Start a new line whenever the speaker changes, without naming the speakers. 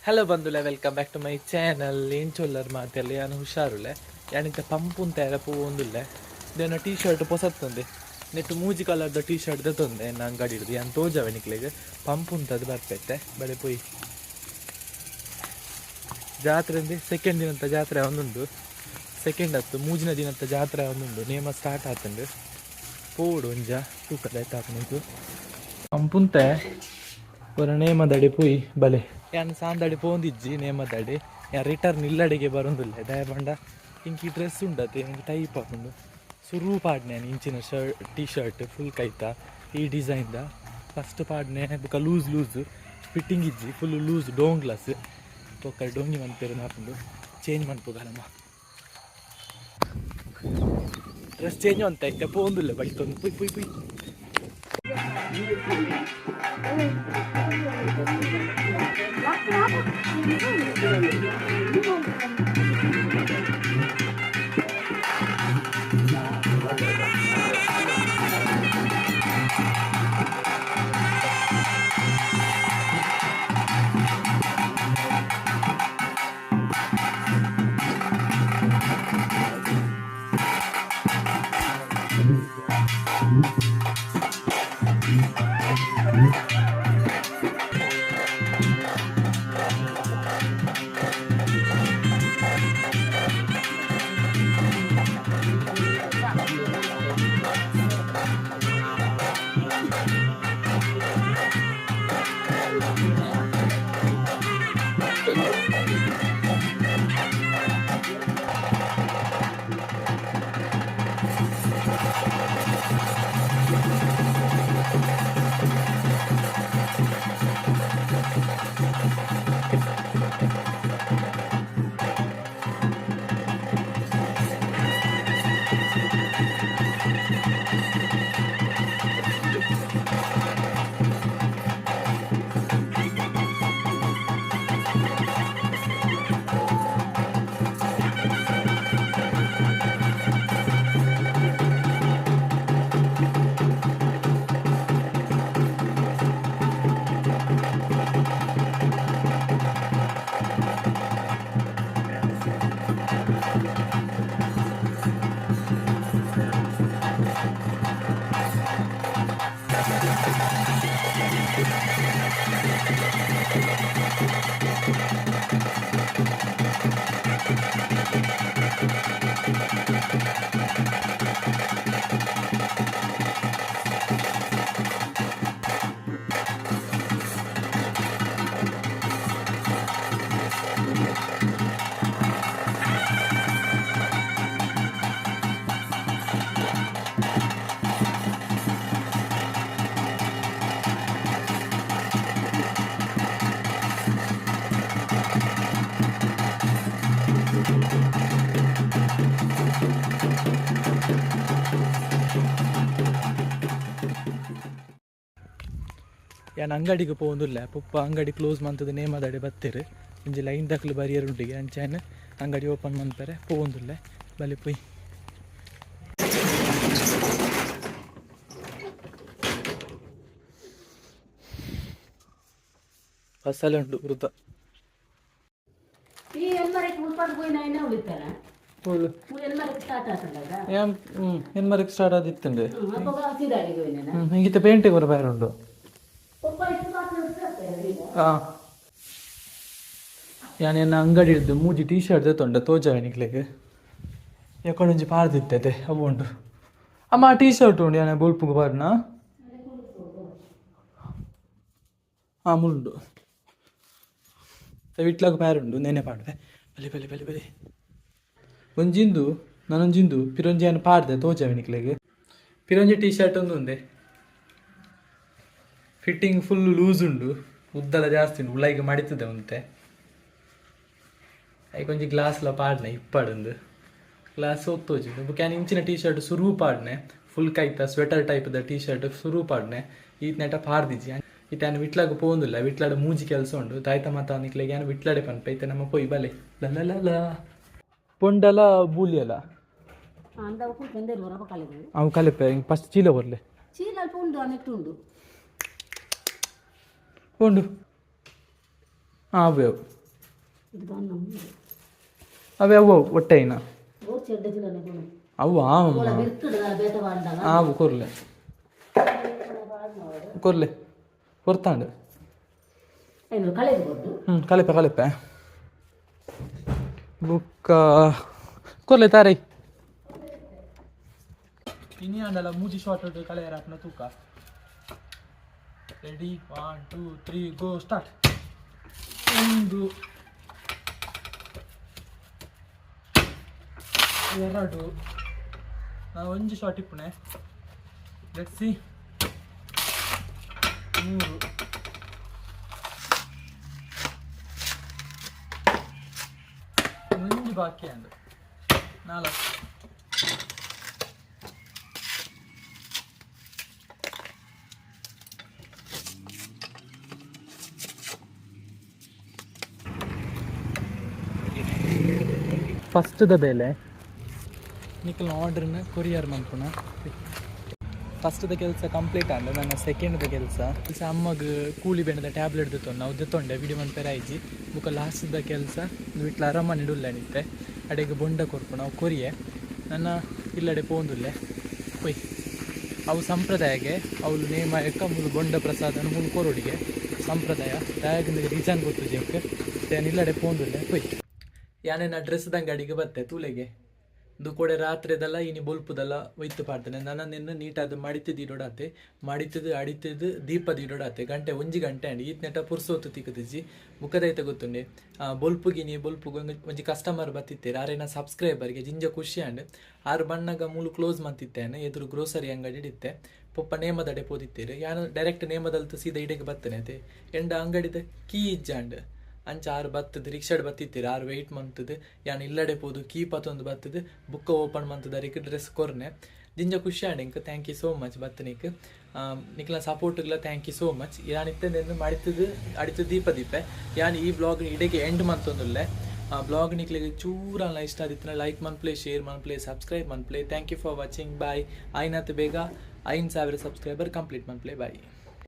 Hello ಬಂಧುಲೆ, welcome back to my channel. ಏನು ಚೊಲ್ಲರ್ ಮಾತೆಲ್ಲ ಯಾನು ಹುಷಾರುಲೆ ಯಾನಿಂತ ಪಂಪು ಅಂತ ಪೂ ಒಂದುಲ್ಲೆ ಇದೇನೋ ಟೀ ಶರ್ಟ್ ಪೊಸತ್ತೊಂದೆ ನೆಟ್ಟು ಮೂಜಿ ಕಲರ್ದ ಟೀ ಶರ್ಟ್ ತಂದೆ ನಾನು ಅಂಗಡಿ ಹಿಡಿದು ಯಾನು ತೋಜಾವೆ ನಿಕ್ಲಿಗೆ ಪಂಪು ಅಂತದ್ದು ಬರ್ತೈತೆ ಬಳೆ ಪೋಯಿ ಜಾತ್ರೆ ಅಂದ್ರೆ ಸೆಕೆಂಡ್ ದಿನಂತ ಜಾತ್ರೆ ಒಂದುಂಡು. ಸೆಕೆಂಡ್ ಹತ್ತು ಮೂಜಿನ ದಿನಂತ ಜಾತ್ರೆ ಒಂದುಂಡು. ನೇಮ ಸ್ಟಾರ್ಟ್ ಆತಂಡು ಪೋಡು ಒಂಜ ತೂಕದ ಆಯ್ತು ಪಂಪುಂತೆ ಪೂರ ನೇಮದಡಿ ಪೋಯಿ ಬಲೆ ಯಾನು ಸಾಂದಡಿ ಪೋಂದಿಜ್ಜಿ ನೇಮದಡಿ ಯಾ ರಿಟರ್ನ್ ಇಲ್ಲಡಿಗೆ ಬರೋದಿಲ್ಲ ದಯಪಂಡ ಇಂಕಿ ಡ್ರೆಸ್ ಉಂಡತಿ ಇಂಕಿ ಟೈಪ್ ಹಾಕೊಂಡು ಸುರು ಪಾಡ್ನೆ ಇಂಚಿನ ಟೀ ಶರ್ಟ್ ಫುಲ್ ಕೈತ ಈ ಡಿಸೈನ್ದ ಫಸ್ಟ್ ಪಾಡ್ನೆ ಬುಕ್ಕ ಲೂಸ್ ಫಿಟ್ಟಿಂಗ್ ಇಜ್ಜಿ ಫುಲ್ ಲೂಸ್ ಡೋಂಗ್ಲಾಸ್ ಒಕ್ಕ ಡೋಂಗಿ ಮನ್ಪೇರು ಹಾಕೊಂಡು ಚೇಂಜ್ ಮನ್ಪುಗಲ್ಲಮ್ಮ ಡ್ರೆಸ್ ಚೇಂಜ್ ಅಂತ ಇತ್ತೆ ಪೋಂದಿಲ್ಲ ಬೈತೊಂದು ಪುಯ್ ಪುಯ್ ಪುಯ್ ಯಾನು ಅಂಗಡಿಗೆ ಪೋಂದಿಲ್ಲ ಪುಪ್ಪ ಅಂಗಡಿ ಕ್ಲೋಸ್ ಮಂತದ ನೇಮದಡಿ ಬತ್ತೇರು ಇಂಜಿ ಲೈನ್ ದಕ್ಲು ಬರಿಯರ್ ಉಂಟಿಗೆ ಅಂಚಾಯನ್ ಅಂಗಡಿ ಓಪನ್ ಮಾಡ್ತಾರೆ ಪೋಂದಿಲ್ಲ ಬಲಿ ಪೊಯ್ ಬಸ್ಸಲ್ಲಿ ಉಂಟು ವೃತ್ತ ಎನ್ಮರಕ್ಕೆ ಸ್ಟಾರ್ಟ್ ಆದಿತ್ತಂಡೆ ಹಿಂಗಿತ್ತ ಪೇಂಟಿಗೆ ಬರ ಬೇರೆ ಉಂಟು ಯಾನೇನ ಅಂಗಡಿ ಹಿಡಿದು ಮೂಜಿ ಟೀ ಶರ್ಟ್ ತೊಂಡ ತೋಜಾವೆ ನಿಕ್ಲೆಗೆ ಯಾಕೊಂಡೊಂಜಿ ಪಾರ್ದಿತ್ತೈತೆ ಅವು ಉಂಟು ಅಮ್ಮ ಟೀ ಶರ್ಟ್ ಉಂಡು ಯಾನೆ ಬೊಲ್ಪುಗು ಬಾರ್ನ ಮುಳ್ಳು ವಿಟ್ಲಾಗ ಪ್ಯಾರುಂಡು ನೆನೆ ಪಾಡ್ದೆ ಬಲಿ ಬಲಿ ಬಲಿ ಬಲಿ ಒಂಜಿಂದು ನಾನೊಂಜಿಂದು ಪಿರೊಂಜಿಯನ್ನು ಪಾಡ್ದೆ ತೋಜಾವೆ ನಿಕ್ಲೆಗೆ ಪಿರೊಂಜಿ ಟೀ ಶರ್ಟ್ ಒಂದು ಉಂದೆ ಫಿಟ್ಟಿಂಗ್ ಫುಲ್ ಲೂಸ್ ಉಂಡು ಉದ್ದಲ ಜಾಸ್ತಿ ಉಂಡು ಉಳ್ಳಾಯಿಗೆ ಮಡಿತದೆ ಅಂತೆ ಐಕೊಂಜಿ ಗ್ಲಾಸ್ಲ ಪಾಡ್ನೆ ಇಪ್ಪಡಂದು ಗ್ಲಾಸ್ ಒತ್ತೋಜಿಂಡು ಬುಕ್ಯಾನ್ ಇಂಚಿನ ಟೀ ಶರ್ಟ್ ಸುರು ಪಾಡ್ನೆ ಫುಲ್ ಕೈತ ಸ್ವೆಟರ್ ಟೈಪ್ದ ಟೀ ಶರ್ಟ್ ಸುರು ಪಾಡ್ನೆ ಈತ ನೆಟ ಪಾಡ್ದಿಜ್ಜಿ ಈತಾನು ವಿಟ್ಲಾಗ ಪೋಂದಿಲ್ಲ ವಿಟ್ಲಾಡ ಮೂಜಿ ಕೆಲಸ ಉಂಡು ತಾಯ್ತ ಮಾತ ನಿಕ್ಲೆಗೆ ಏನು ವಿಟ್ಲಾಡೆ ಪನ್ಪ ಐತೆ ನಮ್ಮ ಪೊಯ್ ಬಲೆ ಲಲ್ಲ ಪೊಂಡಲ ಬೂಲಿಯಲ್ಲ ಅವು ಕಲೆಪೆ ಫಸ್ಟ್ ಚೀಲ ಬರಲೆ ಉಂಡು ಹಾಂ ಅವು ಅವೇ ಅವು ಒಟ್ಟೆಯಿನ ಅವು ಅವು ಕೊರ್ಲೆ ಕೊರ್ಲೆ ಕೊರ್ತಾಂಡು ಕಲೆಪೆ ಕಲೆಪೆ ಬುಕ್ಕ ಕೊರ್ಲೆ ತಾರೈ ಇನಿ ಅಂಡಲ ಮೂಜಿ ಶಾರ್ಟ್ ಕಳೆಯರಾಪನ ತೂಕ ರೆಡಿ 1 2 3 ಗೋ ಸ್ಟಾರ್ಟ್ 1 2 ನಾನು ಒಂಜಿ ಶಾರ್ಟ್ ಇಪ್ಪುನೆ ಲೆಟ್ಸ್ ಸಿ 3 ಒಂಜಿ ಬಾಕಿ ಅಂಡು 4 ಫಸ್ಟ್ ದ ಬೆಲೆ ನಿಖಲ್ ಆರ್ಡ್ರನ್ನ ಕೊರಿಯರ್ ಮಾಡ್ಕೊಣ ಫಸ್ಟ್ದ ಕೆಲಸ ಕಂಪ್ಲೀಟ್ ಆಂಡ ನನ್ನ ಸೆಕೆಂಡ್ದ ಕೆಲಸ ಅಮ್ಮಗೆ ಕೂಲಿ ಬೆಣ್ಣದ ಟ್ಯಾಬ್ಲೆಟ್ ದಿತ್ತೊಂಡು ನಾವು ದಿತ್ತೊಂಡೆ ವಿಡಿಯೋ ಮನ್ಪೇರ ಆಯ್ಜಿ ಬುಕ್ಕ ಲಾಸ್ಟ್ದ ಕೆಲಸ ಬಿಟ್ಲ ಅರಮನೆ ಇಡುಲ್ಲಣಿತ್ತೆ ಅಡೆಗೆ ಬೊಂಡ ಕೊರ್ಪು ನಾವು ಕೊರಿಯೆ ನನ್ನ ಇಲ್ಲಡೆ ಪೋಂದುಲ್ಲೆ ಕೊಯ್ ಅವು ಸಂಪ್ರದಾಯಗೆ ಅವಳು ನೇಮ ಎಕ್ಕ ಮುಳು ಬೊಂಡ ಪ್ರಸಾದನ ಮುಳು ಕೊರೋಡಿಗೆ ಸಂಪ್ರದಾಯ ದಯಾಗಿಂದ ರೀಸನ್ ಗೊತ್ತು ಜೇಕ್ ನಾನು ಇಲ್ಲಡೆ ಪೋಂದುಲ್ಲೆ ಕೊಯ್ ಯಾನೇನ ಡ್ರೆಸ್ದಂಗೆ ಅಡಿಗೆ ಬತ್ತೆ ತೂಲೆಗೆ ಇದು ಕೂಡ ರಾತ್ರಿದಲ್ಲ ಇನಿ ಬೊಲ್ಪುದಲ್ಲ ಒಯ್ತು ಪಾಡ್ತಾನೆ ನನ್ನ ನಿನ್ನ ನೀಟಾದ ಮಾಡಿತಿದ್ದು ಇಡೋಡಾತೆ ಮಾಡಿತಿದ್ದು ಅಡಿತಿದ್ದು ದೀಪದ ಇಡೋಡಾತೆ ಗಂಟೆ ಒಂಜಿ ಗಂಟೆ ಅಂಡಿ ಈತ್ ನೆಟ ಪುರ್ಸೋತು ತಿಕ್ಕದಿಜ್ಜಿ ಮುಖದೈತೆ ಗೊತ್ತುಂಡೆ ಬೊಲ್ಪುಗಿನಿ ಬೊಲ್ಪುಗ ಒಂಜಿ ಕಸ್ಟಮರ್ ಬತ್ತಿತ್ತೇರು ಆರೇನ ಸಬ್ಸ್ಕ್ರೈಬರ್ಗೆ ಜಿಂಜ ಖುಷಿ ಅಂಡ್ ಆರು ಬಣ್ಣಗ ಮೂಲು ಕ್ಲೋಸ್ ಮಂತಿತ್ತೇನೆ ಎದುರು ಗ್ರೋಸರಿ ಅಂಗಡಿ ಇಡಿತ್ತೆ ಪೊಪ್ಪ ನೇಮದಡೆ ಪೋದಿತ್ತೇರು ಯಾನು ಡೈರೆಕ್ಟ್ ನೇಮದಲ್ತು ಸೀದಾ ಇಡೆಗೆ ಬತ್ತನೆ ಅತೆ ಎಂಡ ಅಂಗಡಿದ ಕೀ ಇಜ್ಜಾಂಡ್ ಅಂಚ ಆರು ಬತ್ತದ ರಿಕ್ಷಾಡ್ ಬತ್ತಿತ್ತೀರಿ ಆರು ವೆಯ್ಟ್ ಮಂತದ್ದು ಯಾನು ಇಲ್ಲಡೆ ಪೋದು ಕೀ ಪತ್ತೊಂದು ಬತ್ತದು ಬುಕ್ಕ ಓಪನ್ ಮಂತದರಿಗೆ ಡ್ರೆಸ್ ಕೊರ್ನೆ ಜಿಂಜ ಖುಷಿ ಆಂಡಿಂಕ್ ಥ್ಯಾಂಕ್ ಯು ಸೋ ಮಚ್ ಬತ್ತನಿಕ್ ನಿಕ್ಲ ಸಪೋರ್ಟ್ಗಳ ಥ್ಯಾಂಕ್ ಯು ಸೋ ಮಚ್ ಯಾನಿತ್ತಂದು ಮಾಡಿತದ್ದು ಅಡಿತು ದೀಪದೀಪೆ ಯಾನು ಈ ಬ್ಲಾಗ್ ಇಡೆಗೆ ಎಂಡ್ ಮಂತೊಂದುಲ್ಲೆ ಬ್ಲಾಗ್ ನಿಕ್ಲಿಗೆ ಚೂರಲ್ಲ ಇಷ್ಟ ಆದಿತ್ತನ ಲೈಕ್ ಮನ್ಪ್ಲೇ ಶೇರ್ ಮನ್ಪ್ಲೇ ಸಬ್ಸ್ಕ್ರೈಬ್ ಮನ್ಪ್ಲೇ thank you for watching bye ಆಯ್ನತ್ತು ಬೇಗ 5,000 ಸಬ್ಸ್ಕ್ರೈಬರ್ ಕಂಪ್ಲೀಟ್ ಮನ್ಪ್ಲೇ ಬಾಯ್